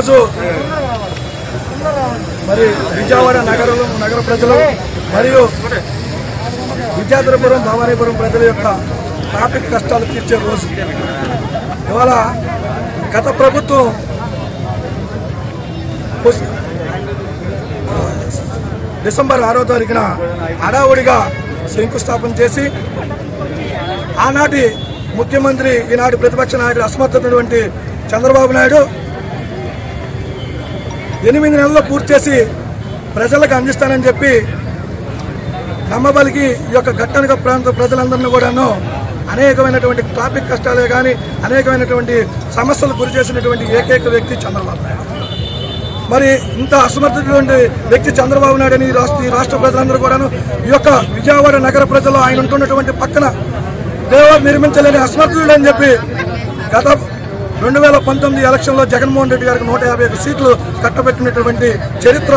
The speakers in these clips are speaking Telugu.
ఈరోజు మరి విజయవాడ నగర ప్రజలు మరియు విద్యాధరపురం భవానీపురం ప్రజల యొక్క ట్రాఫిక్ కష్టాలు తీర్చే రోజు ఇవాళ గత ప్రభుత్వం డిసెంబర్ 6వ తారీఖున హడావుడిగా శంకుస్థాపన చేసి ఆనాటి ముఖ్యమంత్రి ఈనాటి ప్రతిపక్ష నాయకుడు అసమర్థమైనటువంటి చంద్రబాబు నాయుడు 8 నెలల్లో పూర్తి చేసి ప్రజలకు అందిస్తానని చెప్పి నమ్మబలికి ఈ యొక్క ఘట్టనగ ప్రాంత ప్రజలందరినీ కూడాను అనేకమైనటువంటి ట్రాఫిక్ కష్టాలే కానీ అనేకమైనటువంటి సమస్యలు గురి చేసినటువంటి ఏకైక వ్యక్తి చంద్రబాబు నాయుడు. మరి ఇంత అసమర్థమైనటువంటి వ్యక్తి చంద్రబాబు నాయుడు అని ఈ రాష్ట్ర ప్రజలందరూ కూడాను ఈ యొక్క విజయవాడ నగర ప్రజలు ఆయన ఉంటున్నటువంటి పక్కన దేవాలయం నిర్మించలేని అసమర్థుడు అని చెప్పి గత 2019 ఎలక్షన్లో జగన్మోహన్ రెడ్డి గారికి 151 సీట్లు కట్టబెట్టినటువంటి చరిత్ర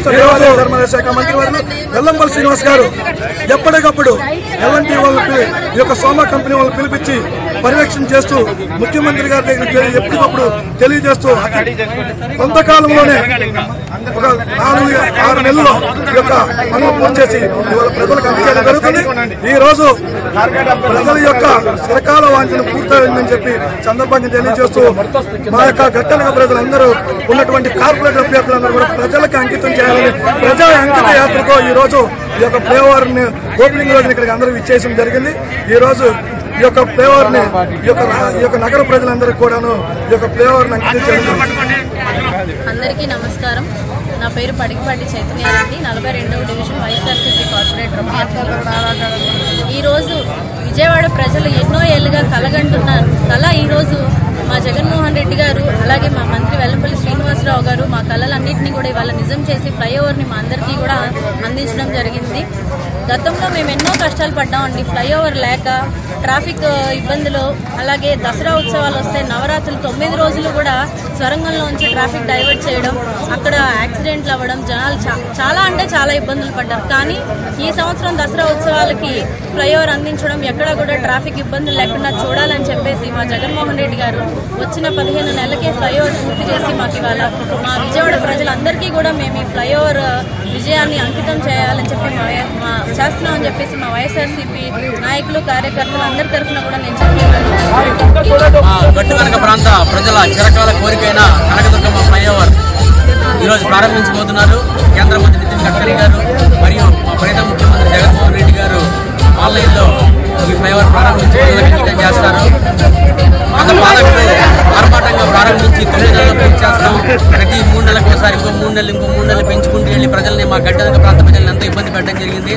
దేవాదాయ ధర్మాదాయ శాఖ మంత్రి వారు వెల్లంపల్లి శ్రీనివాస్ గారు ఎప్పటికప్పుడు ఎల్ఎన్టీ వాళ్ళకి ఈ యొక్క సోమా కంపెనీ వాళ్ళు పిలిపించి పర్యవేక్షణ చేస్తూ ముఖ్యమంత్రి గారి దగ్గరికి ఎప్పటికప్పుడు తెలియజేస్తూ కొంతకాలంలోనే ఒక 4-6 నెలల్లో ఈ యొక్క పనులు పూర్తి చేసి ఇవాళ ప్రజలకు అందజేయడం జరుగుతుంది. ఈ రోజు ప్రజల యొక్క చిరకాల వాంఛను పూర్తయిందని చెప్పి సందర్భంగా తెలియజేస్తూ మా యొక్క ఘట్టనగ ప్రజలందరూ ఉన్నటువంటి కార్పొరేట్ అభ్యర్థులందరూ కూడా ప్రజలకు అంకితం చేయాలని ప్రజా అంకిత యాత్రతో ఈ రోజు ఈ యొక్క ఫ్లైఓవర్ ని ఓపెనింగ్ రోజున ఇక్కడికి అందరూ ఇచ్చేయడం జరిగింది. ఈ రోజు ఈ యొక్క ఫ్లైఓవర్ ని ఈ యొక్క నగర ప్రజలందరికీ కూడాను ఈ యొక్క ఫ్లైఓవర్ ని అంకితం చేయడం. అందరికీ నమస్కారం. నా పేరు పడికిపాటి చైతన్యారెడ్డి, 42వ డివిజన్ వైఎస్ఆర్సీపీ కార్పొరేటర్ అభ్యర్థి. ఈరోజు విజయవాడ ప్రజలు ఎన్నో ఏళ్లుగా కలగంటున్న కళ ఈరోజు మా జగన్మోహన్ రెడ్డి గారు అలాగే మా మంత్రి వెల్లంపల్లి శ్రీనివాసరావు గారు మా కళలన్నింటినీ కూడా ఇవాళ నిజం చేసి ఫ్లైఓవర్ని మా అందరికీ కూడా అందించడం జరిగింది. గతంలో మేము ఎన్నో కష్టాలు పడ్డామండి. ఫ్లైఓవర్ లేక ట్రాఫిక్ ఇబ్బందులు, అలాగే దసరా ఉత్సవాలు వస్తే నవరాత్రులు 9 రోజులు కూడా సొరంగంలోంచి ట్రాఫిక్ డైవర్ట్ చేయడం, అక్కడ యాక్సిడెంట్లు అవ్వడం, జనాలు చాలా అంటే చాలా ఇబ్బందులు పడ్డారు. కానీ ఈ సంవత్సరం దసరా ఉత్సవాలకి ఫ్లైఓవర్ అందించడం, ఎక్కడా కూడా ట్రాఫిక్ ఇబ్బందులు లేకుండా చూడాలని చెప్పేసి మా జగన్మోహన్ రెడ్డి గారు వచ్చిన 15 నెలలకే ఫ్లైఓవర్ పూర్తి చేసి మాకు ఇవాళ మా విజయవాడ ప్రజలందరికీ కూడా మేము ఈ ఫ్లైఓవర్ విజయాన్ని అంకితం చేయాలని చెప్పి చేస్తున్నామని చెప్పేసి మా వైఎస్ఆర్సీపీ నాయకులు కార్యకర్తలు అందరి తరఫున కూడా నేను చెప్తున్నాను. గట్టుకనక ప్రాంత ప్రజల చిరకాల కోరికైన కనకదుర్గమ్మ ఫ్లైఓవర్ ఈరోజు ప్రారంభించబోతున్నారు. కేంద్ర మంత్రి నితిన్ గడ్కరీ గారు మరియు మా ప్రియత ముఖ్యమంత్రి జగన్మోహన్ రెడ్డి గారు ఆన్లైన్లో ఈ ఫ్లైఓవర్ ప్రారంభించి అంకితం చేస్తారు. గత పాలకులు ఆర్భాటంగా ప్రారంభించి 9 నెలలు పెంచేస్తాం, ప్రతి 3 నెలలకు ఒకసారి ఇంకో 3 నెలలు పెంచుకుంటూ వెళ్ళి ప్రజల్ని మా గడ్డనక ప్రాంత ప్రజల్ని ఎంతో ఇబ్బంది పెట్టడం జరిగింది.